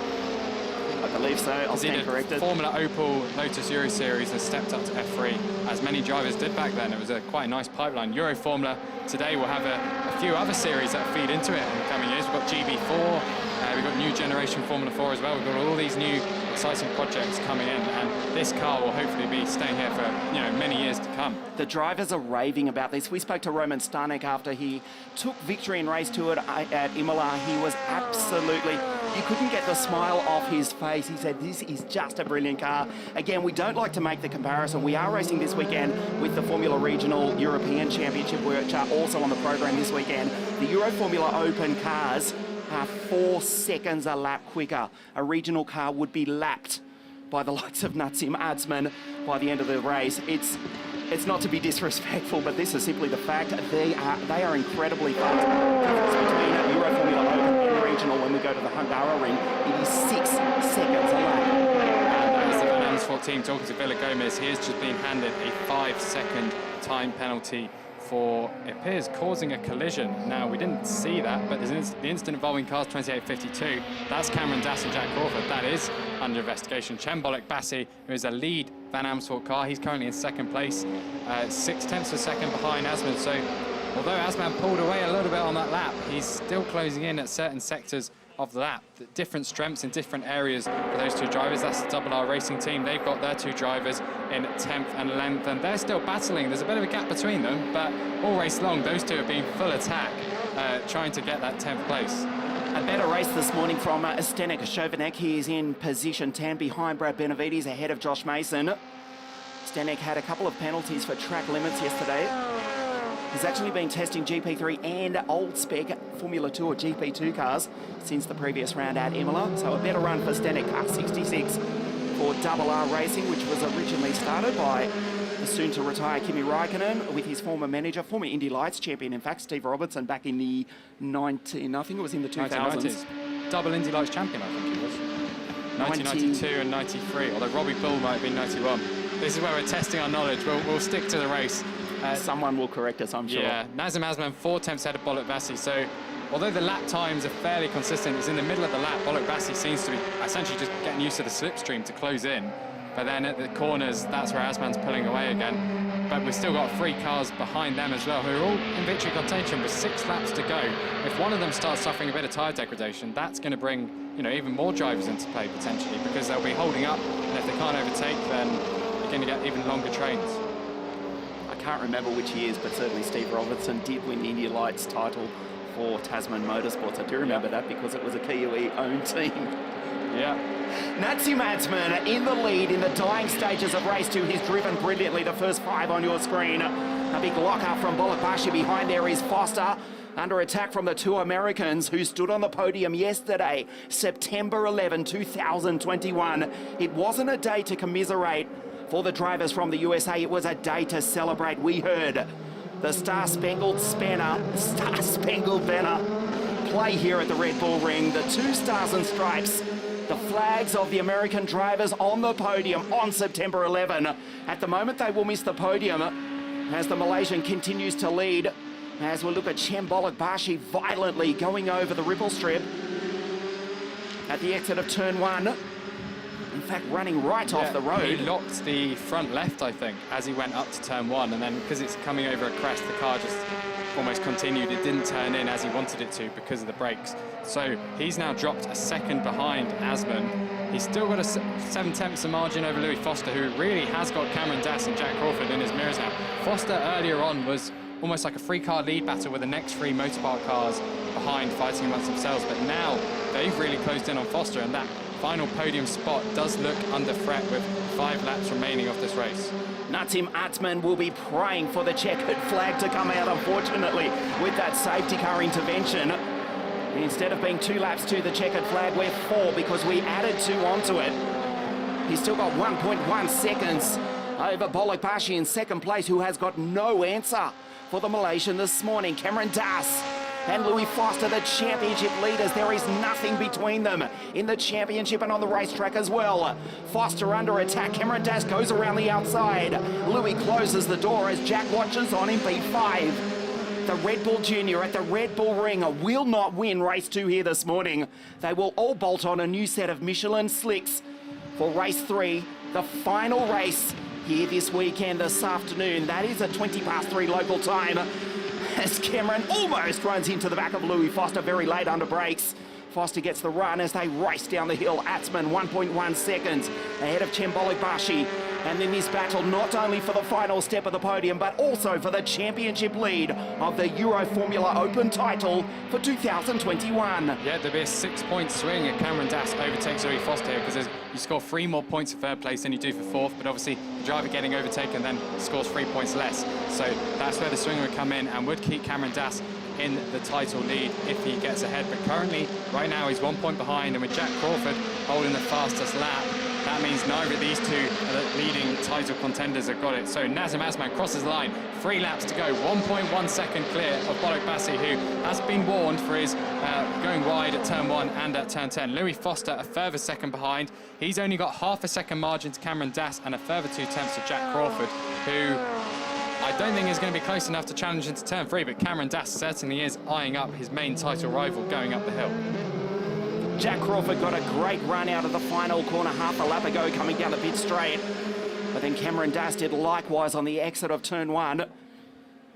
I believe so. I'll stand corrected. Formula Opel Lotus Euro Series has stepped up to F3, as many drivers did back then. It was quite a nice pipeline. Euroformula today will have a few other series that feed into it in the coming years. We've got GB4, we've got new generation Formula 4 as well. We've got all these new exciting projects coming in, and this car will hopefully be staying here for many years to come. The drivers are raving about this. We spoke to Roman Stanek after he took victory in race 2 at Imola. He was absolutely, you couldn't get the smile off his face. He said, this is just a brilliant car. Again, we don't like to make the comparison. We are racing this weekend with the Formula Regional European Championship, which are also on the program this weekend. The Euroformula Open cars are 4 seconds a lap quicker. A regional car would be lapped by the likes of Natsim Atzman by the end of the race. It's not to be disrespectful, but this is simply the fact. They are incredibly fast. The difference between Euroformula Open and regional when we go to the Hungaroring, it is 6 seconds a lap. And as the Van Amersfoort team talking to Villa Gomez, he has just been handed a 5-second time penalty for, it appears, causing a collision. Now, we didn't see that, but the incident involving cars 2852, that's Cameron Dass and Jack Crawford. That is under investigation. Chembolik Bashi, who is a lead Van Amersfoort car, he's currently in second place, 0.6 of a second behind Asman. So, although Asman pulled away a little bit on that lap, he's still closing in at certain sectors of the lap. The different strengths in different areas for those two drivers. That's the R Racing team. They've got their 2 drivers in 10th and 11th, and they're still battling. There's a bit of a gap between them, but all race long, those two have been full attack, trying to get that 10th place. A better race this morning from Zdeněk Chovanec. He is in position 10 behind Brad Benavides, ahead of Josh Mason. Zdeněk had a couple of penalties for track limits yesterday. He's actually been testing GP3 and old spec Formula 2 or GP2 cars since the previous round at Imola. So a better run for Zdeněk, car 66 for R Racing, which was originally started by the soon-to-retire Kimi Räikkönen with his former manager, former Indy Lights champion, in fact, Steve Robertson, back in the I think it was in the 2000s. 1990s. Double Indy Lights champion, I think he was. 1992 and 93, although Robbie Bull might have been 91. This is where we're testing our knowledge. We'll stick to the race. Someone will correct us, I'm sure. Yeah, Nazim Asman 4/10 ahead of Bolik Bashi. So, although the lap times are fairly consistent, it's in the middle of the lap. Bolik Bashi seems to be essentially just getting used to the slipstream to close in. But then at the corners, that's where Asman's pulling away again. But we've still got 3 cars behind them as well, who are all in victory contention with 6 laps to go. If one of them starts suffering a bit of tyre degradation, that's going to bring even more drivers into play potentially, because they'll be holding up, and if they can't overtake, then you're going to get even longer trains. I can't remember which years, but certainly Steve Robertson did win the Indy Lights title for Tasman Motorsports. I do remember that because it was a Kiwi-owned team. Yeah. Natsim Atzman in the lead in the dying stages of race 2. He's driven brilliantly, the first 5 on your screen. A big lock-up from Bolik Bashi. Behind there is Foster. Under attack from the two Americans who stood on the podium yesterday, September 11, 2021. It wasn't a day to commiserate for the drivers from the USA. It was a day to celebrate. We heard the Star-Spangled Banner play here at the Red Bull Ring. The two stars and stripes, the flags of the American drivers on the podium on September 11. At the moment, they will miss the podium as the Malaysian continues to lead. As we'll look at Chembolok Bashi violently going over the ripple strip at the exit of turn 1. In fact, running right off the road. He locked the front left, I think, as he went up to turn 1, and then because it's coming over a crest, the car just almost continued. It didn't turn in as he wanted it to because of the brakes. So he's now dropped a second behind Asman. He's still got a 7/10 margin over Louis Foster, who really has got Cameron Dass and Jack Crawford in his mirrors now. Foster earlier on was almost like a three-car lead battle with the next three motorpark cars behind fighting amongst themselves, but now they've really closed in on Foster, and that final podium spot does look under threat with 5 laps remaining of this race. Nazim Atzman will be praying for the checkered flag to come out, unfortunately, with that safety car intervention. Instead of being 2 laps to the checkered flag, we're 4 because we added 2 onto it. He's still got 1.1 seconds over Bolok Bashi in second place, who has got no answer for the Malaysian this morning. Cameron Dass and Louis Foster, the championship leaders. There is nothing between them in the championship and on the racetrack as well. Foster under attack. Cameron Dass goes around the outside. Louis closes the door as Jack watches on in P5. The Red Bull Junior at the Red Bull Ring will not win race 2 here this morning. They will all bolt on a new set of Michelin slicks for race 3, the final race here this weekend, this afternoon. That is at 3:20 local time, as Cameron almost runs into the back of Louis Foster very late under brakes. Foster gets the run as they race down the hill. Atzman 1.1 seconds ahead of Chembolok Bashi. And in this battle, not only for the final step of the podium, but also for the championship lead of the Euroformula Open title for 2021. Yeah, there'll be a 6-point swing if Cameron Dass overtakes Louis Foster here, because you score 3 more points for third place than you do for fourth, but obviously the driver getting overtaken then scores 3 points less. So that's where the swing would come in and would keep Cameron Dass in the title lead if he gets ahead. But currently, right now, he's 1 point behind, and with Jack Crawford holding the fastest lap, that means neither of these two leading title contenders have got it. So Nazim Asman crosses the line, 3 laps to go, 1.1 second clear of Bolok Bashi, who has been warned for his going wide at turn 1 and at turn 10. Louis Foster a further second behind. He's only got half a second margin to Cameron Dass and a further 2 tenths to Jack Crawford, who I don't think is going to be close enough to challenge into turn 3, but Cameron Dass certainly is eyeing up his main title rival going up the hill. Jack Crawford got a great run out of the final corner half a lap ago coming down the pit straight. But then Cameron Dass did likewise on the exit of turn 1.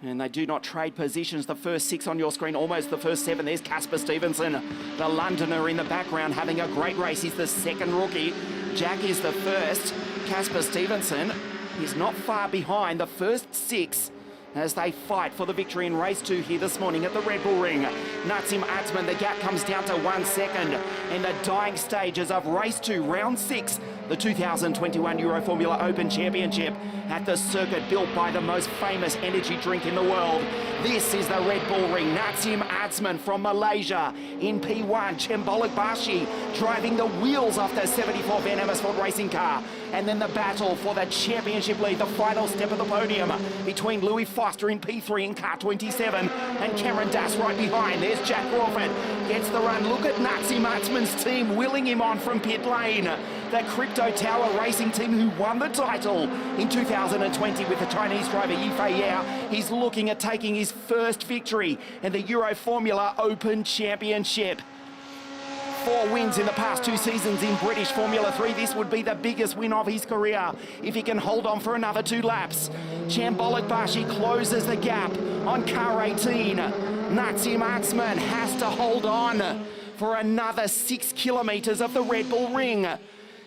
And they do not trade positions. The first 6 on your screen, almost the first 7. There's Casper Stevenson, the Londoner in the background, having a great race. He's the second rookie. Jack is the first. Casper Stevenson is not far behind the first 6 as they fight for the victory in race 2 here this morning at the Red Bull Ring. Nazim Atzman, the gap comes down to 1 second in the dying stages of race 2, round 6, the 2021 Euroformula Open Championship at the circuit built by the most famous energy drink in the world. This is the Red Bull Ring. Nazim Atzman from Malaysia in P1. Chembolok Bashi driving the wheels off the 74 Van Amersfoort racing car. And then the battle for the championship lead, the final step of the podium between Louis Foster in P3 in car 27 and Cameron Dass right behind. There's Jack Crawford, gets the run. Look at Nazim Atzman's team willing him on from pit lane. The Crypto Tower racing team who won the title in 2020 with the Chinese driver Yifei Yao. He's looking at taking his first victory in the Euroformula Open Championship. 4 wins in the past 2 seasons in British Formula 3. This would be the biggest win of his career if he can hold on for another 2 laps. Chembolok Bashi closes the gap on car 18. Nazim Atzman has to hold on for another 6 kilometres of the Red Bull Ring.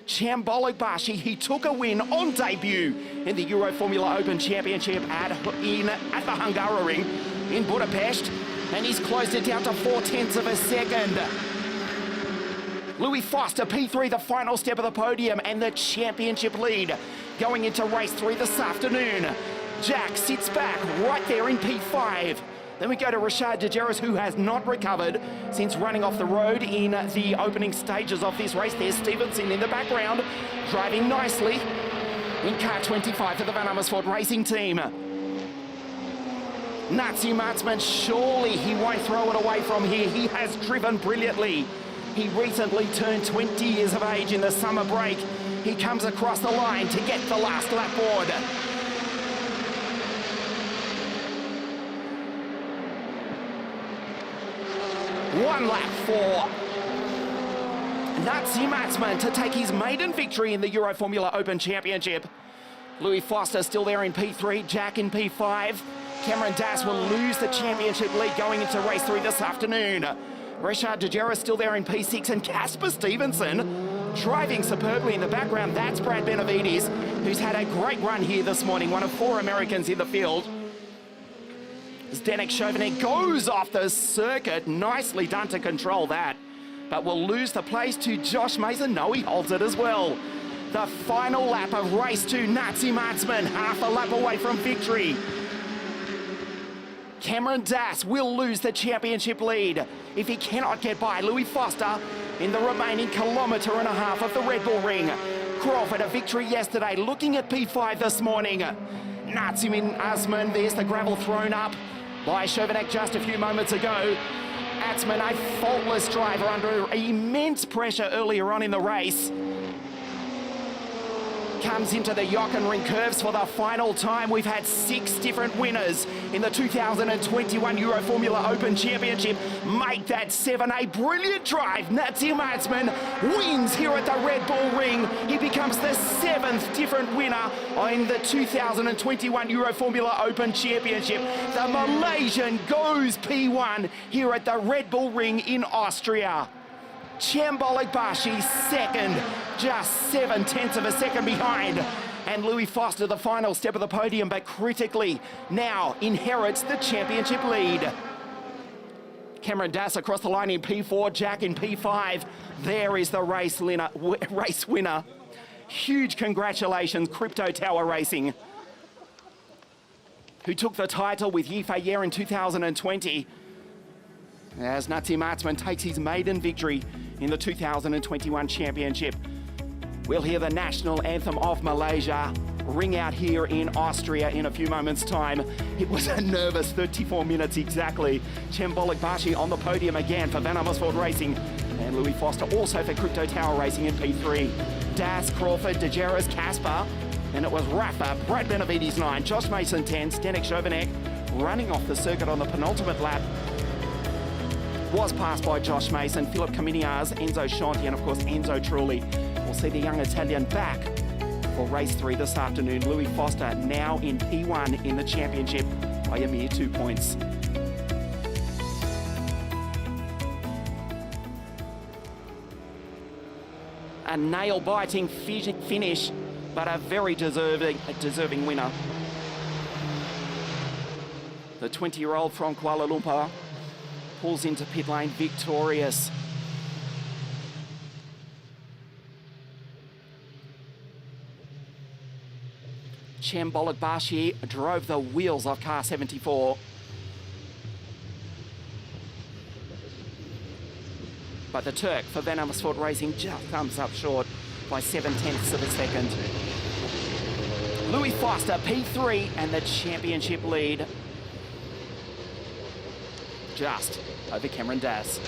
Chembolok Bashi, he took a win on debut in the Euroformula Open Championship at the Hungaroring in Budapest, and he's closed it down to 0.4 of a second. Louis Foster, P3, the final step of the podium and the championship lead going into race 3 this afternoon. Jack sits back right there in P5. Then we go to Richard Degeneres, who has not recovered since running off the road in the opening stages of this race. There's Stevenson in the background, driving nicely in car 25 for the Van Amersfoort Racing Team. Nazi Martzman, surely he won't throw it away from here. He has driven brilliantly. He recently turned 20 years of age in the summer break. He comes across the line to get the last lap board. One lap for Nazi Martzman to take his maiden victory in the Euroformula Open Championship. Louis Foster still there in P3, Jack in P5. Cameron Dass will lose the championship lead going into race 3 this afternoon. Richard Degeneres still there in P6, and Casper Stevenson driving superbly in the background. That's Brad Benavides, who's had a great run here this morning, one of 4 Americans in the field. Zdenek Chauvenet goes off the circuit. Nicely done to control that, but will lose the place to Josh Mason. No, he holds it as well. The final lap of race 2, Nazi Martzman, half a lap away from victory. Cameron Dass will lose the championship lead if he cannot get by Louis Foster in the remaining kilometre and a half of the Red Bull Ring. Crawford, a victory yesterday, looking at P5 this morning. Nazi Martzman, there's the gravel thrown up by Chauvenet just a few moments ago. Atzman, a faultless driver under immense pressure earlier on in the race. Comes into the Jochenring curves for the final time. We've had 6 different winners in the 2021 Euroformula Open Championship. Make that 7. A brilliant drive. Nazi Martzman wins here at the Red Bull Ring. He becomes the 7th different winner in the 2021 Euroformula Open Championship. The Malaysian goes P1 here at the Red Bull Ring in Austria. Chembolik Bashi second, just 7/10 of a second behind. And Louis Foster, the final step of the podium, but critically now inherits the championship lead. Cameron Dass across the line in P4, Jack in P5. There is the race winner. Huge congratulations, Crypto Tower Racing, who took the title with Yifei Yer in 2020. As Nazi Martzman takes his maiden victory in the 2021 championship. We'll hear the national anthem of Malaysia ring out here in Austria in a few moments' time. It was a nervous 34 minutes exactly. Chembolik Bashi on the podium again for Van Amersfoort Racing, and Louis Foster also for Crypto Tower Racing in P3. Dass, Crawford, Degeneres, Casper, and it was Rafa, Brad Benavides 9, Josh Mason 10, Zdenek Chauvenet running off the circuit on the penultimate lap. Was passed by Josh Mason, Philip Caminias, Enzo Scianti, and of course Enzo Trulli. We'll see the young Italian back for race 3 this afternoon. Louis Foster now in P1 in the championship by a mere 2 points. A nail-biting finish, but a very deserving winner. The 20-year-old from Kuala Lumpur pulls into pit lane victorious. Chembolik Bashi drove the wheels off car 74. But the Turk for Van Amersfoort Racing just comes up short by 7/10 of a second. Louis Foster, P3, and the championship lead just over Cameron Dass.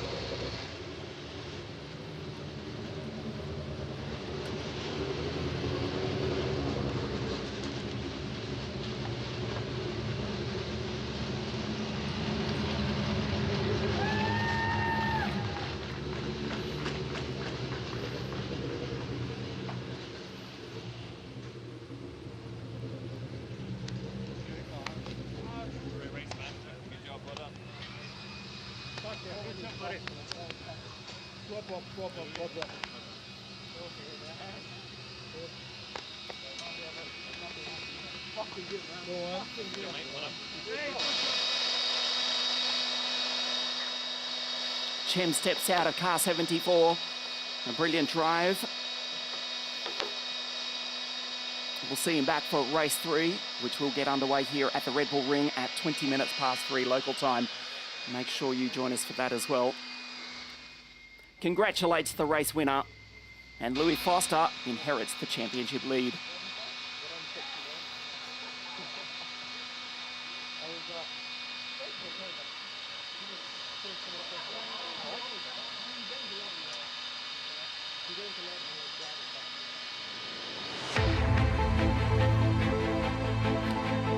Chem steps out of car 74. A brilliant drive. We'll see him back for race 3, which will get underway here at the Red Bull Ring at 20 minutes past 3 local time. Make sure you join us for that as well. Congratulates the race winner, and Louis Foster inherits the championship lead.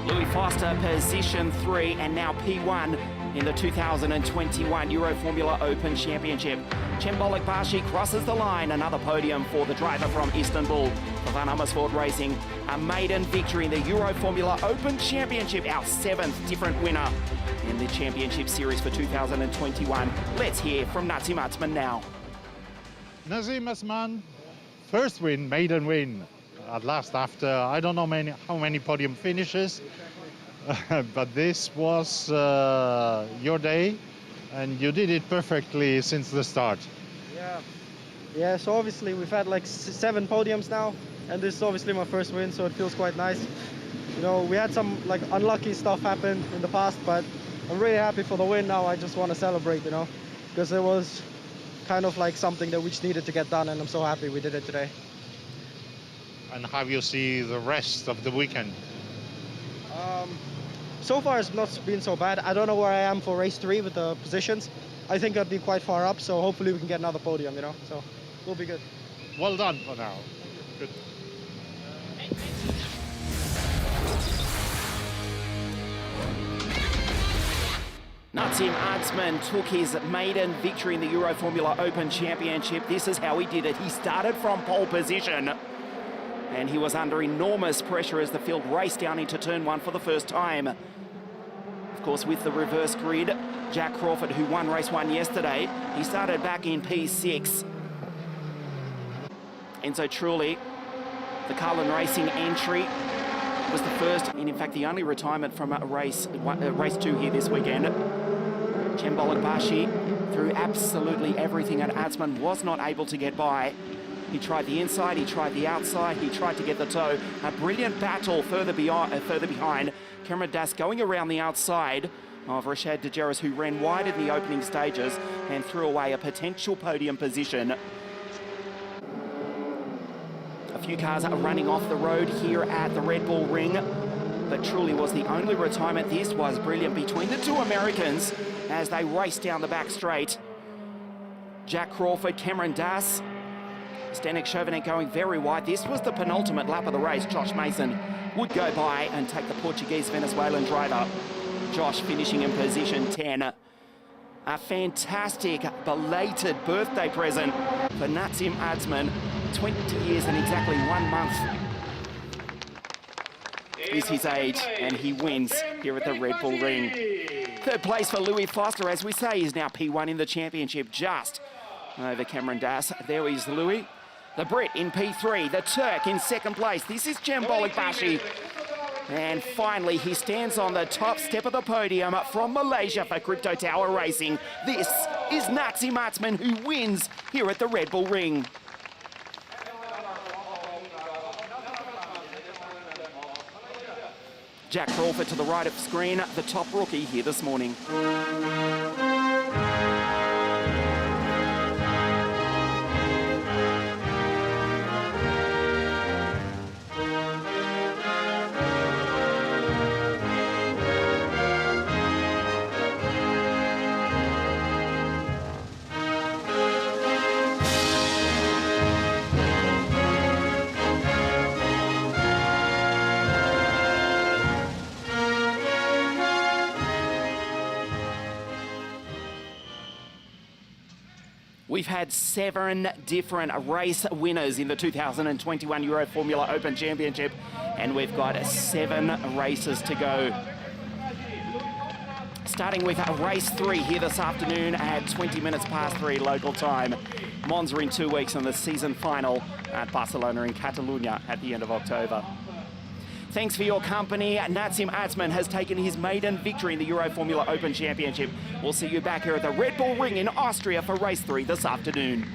Louis Foster, position 3, and now P1 in the 2021 Euroformula Open Championship. Cembolik Bashi crosses the line, another podium for the driver from Istanbul. For Van Amersfoort Racing, a maiden victory in the Euroformula Open Championship, our 7th different winner in the championship series for 2021. Let's hear from Nazim Atzman now. Nazim Atzman, first win, maiden win. At last, after I don't know how many podium finishes, but this was your day, and you did it perfectly since the start. Yeah. So obviously we've had like 7 podiums now, and this is obviously my first win, so it feels quite nice. You know, we had some like unlucky stuff happen in the past, but I'm really happy for the win now. I just want to celebrate, you know, because it was kind of like something that we just needed to get done, and I'm so happy we did it today. And how you see the rest of the weekend? So far it's not been so bad. I don't know where I am for race 3 with the positions. I think I'd be quite far up, so hopefully we can get another podium, you know, so we'll be good. Well done for now. Good. Nazim Atzman took his maiden victory in the Euroformula Open Championship. This is how he did it. He started from pole position, and he was under enormous pressure as the field raced down into turn 1 for the first time. Of course, with the reverse grid, Jack Crawford, who won race 1 yesterday, he started back in P6. And so truly, the Carlin Racing entry was the first, and in fact the only retirement from race 2 here this weekend. Cembolik Bashi threw absolutely everything, and Atzman was not able to get by. He tried the inside, he tried the outside, he tried to get the toe. A brilliant battle further behind. Cameron Das going around the outside of Rashad Degeneres, who ran wide in the opening stages and threw away a potential podium position. A few cars are running off the road here at the Red Bull Ring, but truly was the only retirement. This was brilliant between the 2 Americans as they raced down the back straight. Jack Crawford, Cameron Das, Stanek Chauvenet going very wide. This was the penultimate lap of the race. Josh Mason would go by and take the Portuguese-Venezuelan driver. Josh finishing in position 10. A fantastic belated birthday present for Nazim Atzman. 20 years and exactly 1 month is his age, and he wins here at the Red Bull Ring. 3rd place for Louis Foster, as we say, is now P1 in the championship, just over Cameron Das. There is Louis. The Brit in P3, the Turk in 2nd place. This is Cembolik Bashi. And finally, he stands on the top step of the podium from Malaysia for Crypto Tower Racing. This is Nazim Atzman, who wins here at the Red Bull Ring. Jack Crawford to the right of the screen, the top rookie here this morning. We've had 7 different race winners in the 2021 Euroformula Open Championship, and we've got 7 races to go. Starting with race 3 here this afternoon at 20 minutes past 3 local time. Monza in 2 weeks, and the season final at Barcelona in Catalonia at the end of October. Thanks for your company. Nazim Atzman has taken his maiden victory in the Euroformula Open Championship. We'll see you back here at the Red Bull Ring in Austria for race 3 this afternoon.